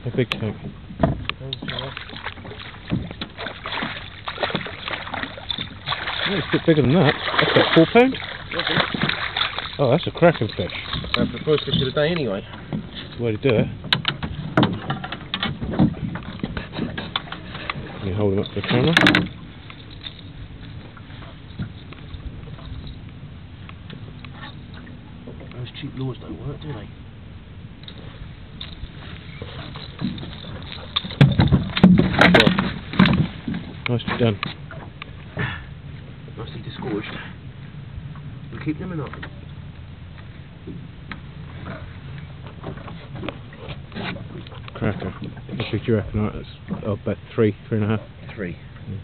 A big tank. Oh, it's a bit bigger than that. That's about 4 pound? Oh, that's a cracking fish. That's the first fish of the day anyway. That's the way to do it. Can you hold him up to the camera? Those cheap lures don't work, do they? Nicely done. Nicely disgorged. We keep them or not? Cracker. How big do you reckon? Right, that's about 3.5. 3. Yeah.